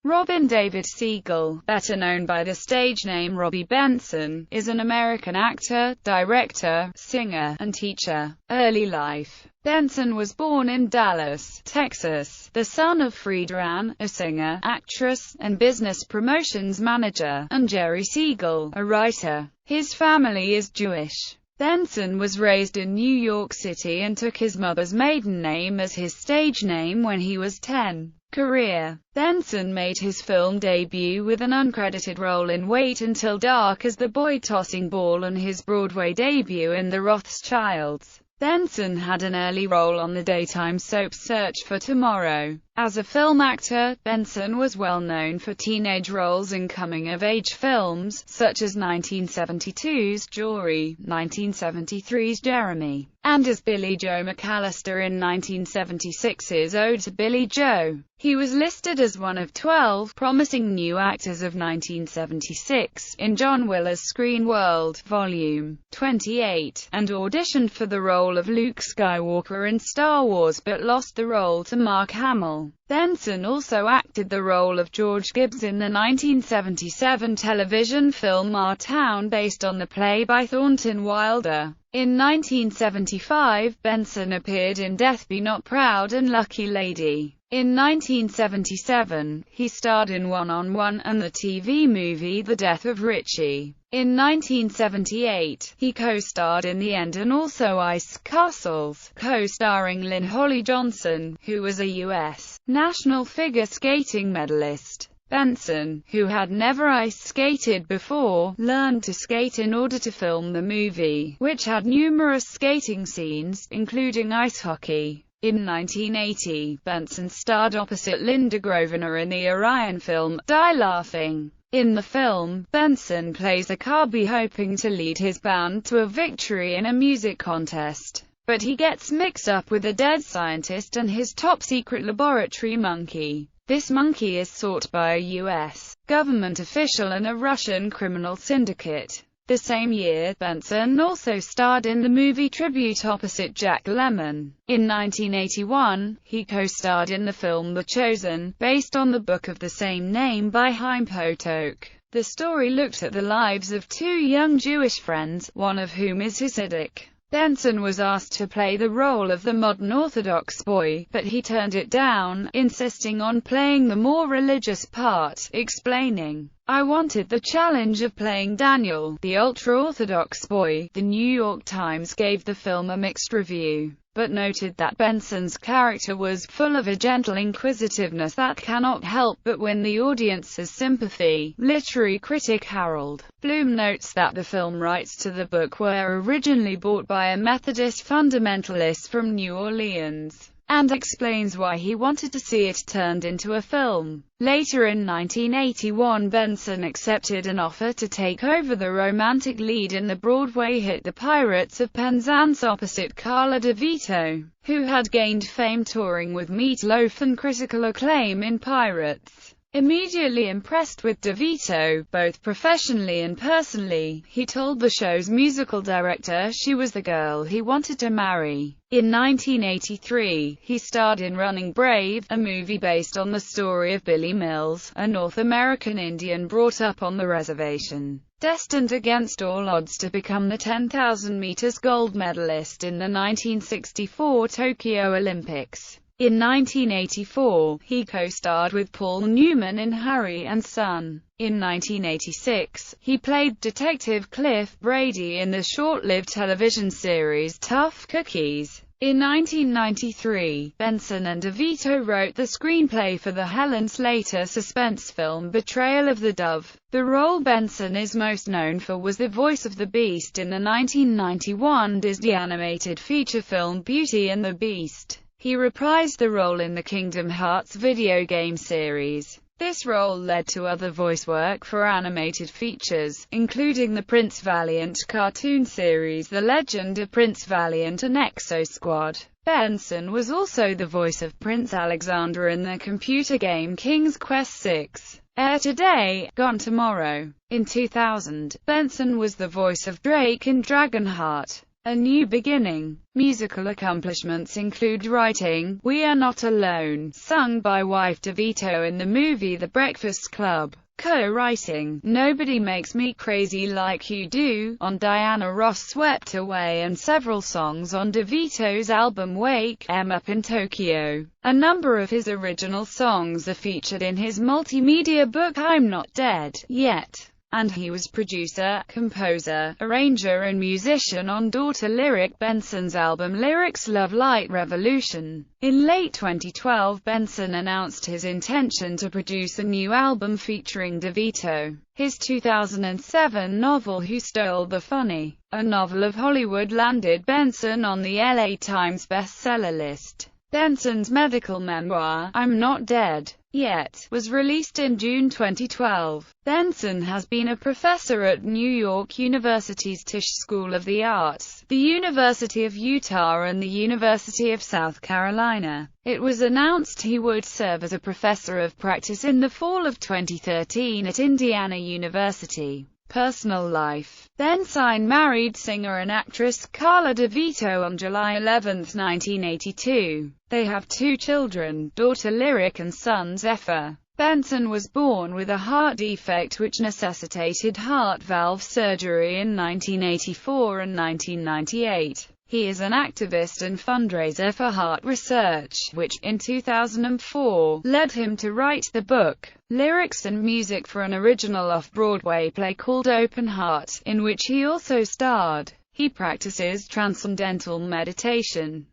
Robin David Siegel, better known by the stage name Robby Benson, is an American actor, director, singer, and teacher. Early life. Benson was born in Dallas, Texas, the son of Frida Ann, a singer, actress, and business promotions manager, and Jerry Siegel, a writer. His family is Jewish. Benson was raised in New York City and took his mother's maiden name as his stage name when he was 10. Career. Benson made his film debut with an uncredited role in Wait Until Dark as the boy tossing ball and his Broadway debut in The Rothschilds. Benson had an early role on the daytime soap Search for Tomorrow. As a film actor, Benson was well known for teenage roles in coming-of-age films, such as 1972's Jory, 1973's Jeremy, and as Billy Joe McAllister in 1976's Ode to Billy Joe. He was listed as one of 12 promising new actors of 1976 in John Willer's Screen World, Volume 28, and auditioned for the role of Luke Skywalker in Star Wars but lost the role to Mark Hamill. Benson also acted the role of George Gibbs in the 1977 television film Our Town based on the play by Thornton Wilder. In 1975, Benson appeared in Death Be Not Proud and Lucky Lady. In 1977, he starred in One-on-One and the TV movie The Death of Richie. In 1978, he co-starred in The End and also Ice Castles, co-starring Lynn Holly Johnson, who was a U.S. national figure skating medalist. Benson, who had never ice skated before, learned to skate in order to film the movie, which had numerous skating scenes, including ice hockey. In 1980, Benson starred opposite Linda Grosvenor in the Orion film, Die Laughing. In the film, Benson plays a cabbie hoping to lead his band to a victory in a music contest. But he gets mixed up with a dead scientist and his top-secret laboratory monkey. This monkey is sought by a U.S. government official and a Russian criminal syndicate. The same year, Benson also starred in the movie Tribute opposite Jack Lemmon. In 1981, he co-starred in the film The Chosen, based on the book of the same name by Chaim Potok. The story looked at the lives of two young Jewish friends, one of whom is Hasidic. Benson was asked to play the role of the modern Orthodox boy, but he turned it down, insisting on playing the more religious part, explaining, "I wanted the challenge of playing Daniel, the ultra-Orthodox boy." The New York Times gave the film a mixed review, but noted that Benson's character was full of a gentle inquisitiveness that cannot help but win the audience's sympathy. Literary critic Harold Bloom notes that the film rights to the book were originally bought by a Methodist fundamentalist from New Orleans, and explains why he wanted to see it turned into a film. Later in 1981, Benson accepted an offer to take over the romantic lead in the Broadway hit The Pirates of Penzance opposite Carla DeVito, who had gained fame touring with Meat Loaf and critical acclaim in Pirates. Immediately impressed with DeVito, both professionally and personally, he told the show's musical director she was the girl he wanted to marry. In 1983, he starred in Running Brave, a movie based on the story of Billy Mills, a North American Indian brought up on the reservation, destined against all odds to become the 10,000 meters gold medalist in the 1964 Tokyo Olympics. In 1984, he co-starred with Paul Newman in Harry and Son. In 1986, he played Detective Cliff Brady in the short-lived television series Tough Cookies. In 1993, Benson and DeVito wrote the screenplay for the Helen Slater suspense film Betrayal of the Dove. The role Benson is most known for was the voice of the Beast in the 1991 Disney animated feature film Beauty and the Beast. He reprised the role in the Kingdom Hearts video game series. This role led to other voice work for animated features, including the Prince Valiant cartoon series The Legend of Prince Valiant and Exo Squad. Benson was also the voice of Prince Alexander in the computer game King's Quest VI. Air Today, Gone Tomorrow. In 2000, Benson was the voice of Drake in Dragonheart. A New Beginning. Musical accomplishments include writing We Are Not Alone, sung by Wife DeVito in the movie The Breakfast Club, co-writing Nobody Makes Me Crazy Like You Do on Diana Ross Swept Away, and several songs on DeVito's album Wake 'Em Up in Tokyo. A number of his original songs are featured in his multimedia book I'm Not Dead Yet, and he was producer, composer, arranger and musician on daughter Lyric Benson's album Lyrics Love Light Revolution. In late 2012, Benson announced his intention to produce a new album featuring DeVito. His 2007 novel Who Stole the Funny, a novel of Hollywood, landed Benson on the LA Times bestseller list. Benson's medical memoir, I'm Not Dead Yet, was released in June 2012. Benson has been a professor at New York University's Tisch School of the Arts, the University of Utah and the University of South Carolina. It was announced he would serve as a professor of practice in the fall of 2013 at Indiana University. Personal life. Benson married singer and actress Carla DeVito on July 11, 1982. They have 2 children, daughter Lyric and son Zephyr. Benson was born with a heart defect which necessitated heart valve surgery in 1984 and 1998. He is an activist and fundraiser for heart research, which, in 2004, led him to write the book, lyrics and music for an original off-Broadway play called Open Heart, in which he also starred. He practices transcendental meditation.